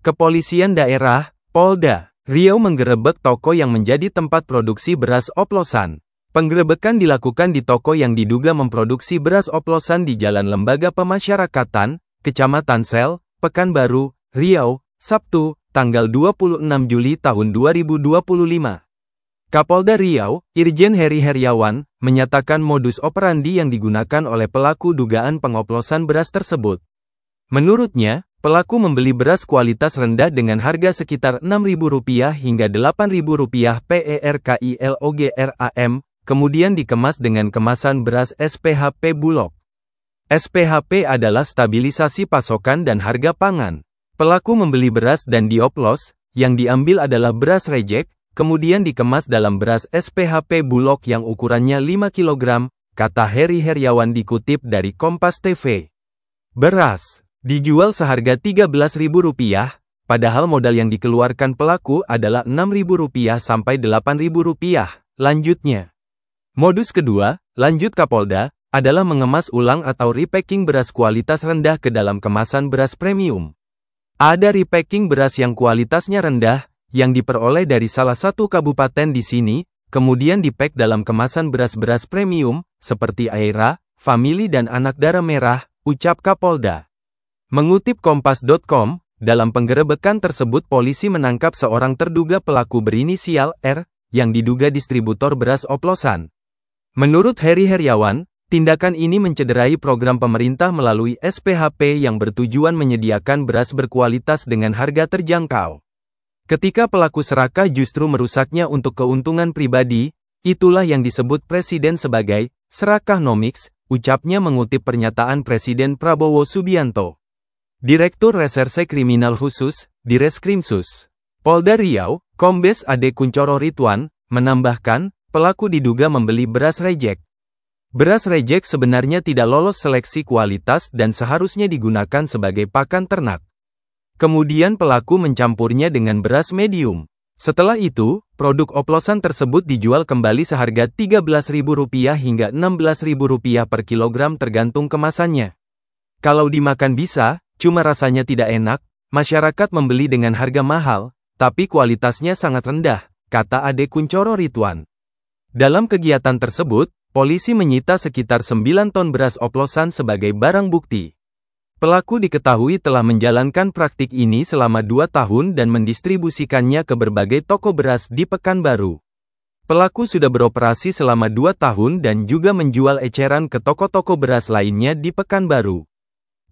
Kepolisian Daerah, Polda Riau menggerebek toko yang menjadi tempat produksi beras oplosan. Penggerebekan dilakukan di toko yang diduga memproduksi beras oplosan di Jalan Lembaga Pemasyarakatan, Kecamatan Sel, Pekanbaru, Riau, Sabtu, tanggal 26 Juli tahun 2025. Kapolda Riau, Irjen Heri Heriawan, menyatakan modus operandi yang digunakan oleh pelaku dugaan pengoplosan beras tersebut. Menurutnya, pelaku membeli beras kualitas rendah dengan harga sekitar Rp6.000 hingga Rp8.000 per kilogram, kemudian dikemas dengan kemasan beras SPHP Bulog. SPHP adalah stabilisasi pasokan dan harga pangan. Pelaku membeli beras dan dioplos, yang diambil adalah beras rejek, kemudian dikemas dalam beras SPHP Bulog yang ukurannya 5 kg, kata Heri Heriawan dikutip dari Kompas TV. Beras dijual seharga Rp13.000, padahal modal yang dikeluarkan pelaku adalah Rp6.000 sampai Rp8.000, lanjutnya. Modus kedua, lanjut Kapolda, adalah mengemas ulang atau repacking beras kualitas rendah ke dalam kemasan beras premium. Ada repacking beras yang kualitasnya rendah, yang diperoleh dari salah satu kabupaten di sini, kemudian dipack dalam kemasan beras-beras premium, seperti Aira, Family dan Anak Darah Merah, ucap Kapolda. Mengutip Kompas.com, dalam penggerebekan tersebut polisi menangkap seorang terduga pelaku berinisial R, yang diduga distributor beras oplosan. Menurut Heri Heriawan, tindakan ini mencederai program pemerintah melalui SPHP yang bertujuan menyediakan beras berkualitas dengan harga terjangkau. Ketika pelaku serakah justru merusaknya untuk keuntungan pribadi, itulah yang disebut Presiden sebagai serakah nomiks, ucapnya mengutip pernyataan Presiden Prabowo Subianto. Direktur Reserse Kriminal Khusus, Direskrimsus Polda Riau, Kombes Ade Kuncoro Ridwan, menambahkan, pelaku diduga membeli beras rejek. Beras rejek sebenarnya tidak lolos seleksi kualitas dan seharusnya digunakan sebagai pakan ternak. Kemudian pelaku mencampurnya dengan beras medium. Setelah itu, produk oplosan tersebut dijual kembali seharga Rp13.000 hingga Rp16.000 per kilogram tergantung kemasannya. Kalau dimakan bisa, cuma rasanya tidak enak, masyarakat membeli dengan harga mahal, tapi kualitasnya sangat rendah, kata Ade Kuncoro Ridwan. Dalam kegiatan tersebut, polisi menyita sekitar 9 ton beras oplosan sebagai barang bukti. Pelaku diketahui telah menjalankan praktik ini selama 2 tahun dan mendistribusikannya ke berbagai toko beras di Pekanbaru. Pelaku sudah beroperasi selama 2 tahun dan juga menjual eceran ke toko-toko beras lainnya di Pekanbaru.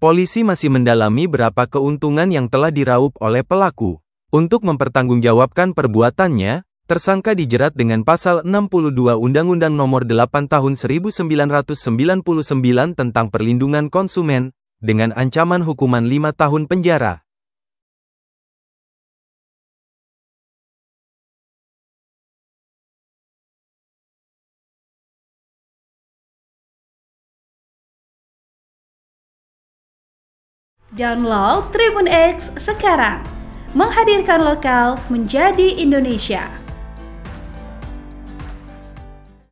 Polisi masih mendalami berapa keuntungan yang telah diraup oleh pelaku. Untuk mempertanggungjawabkan perbuatannya, tersangka dijerat dengan pasal 62 Undang-Undang Nomor 8 Tahun 1999 tentang Perlindungan Konsumen, dengan ancaman hukuman 5 tahun penjara. Download Tribun X sekarang, menghadirkan lokal menjadi Indonesia.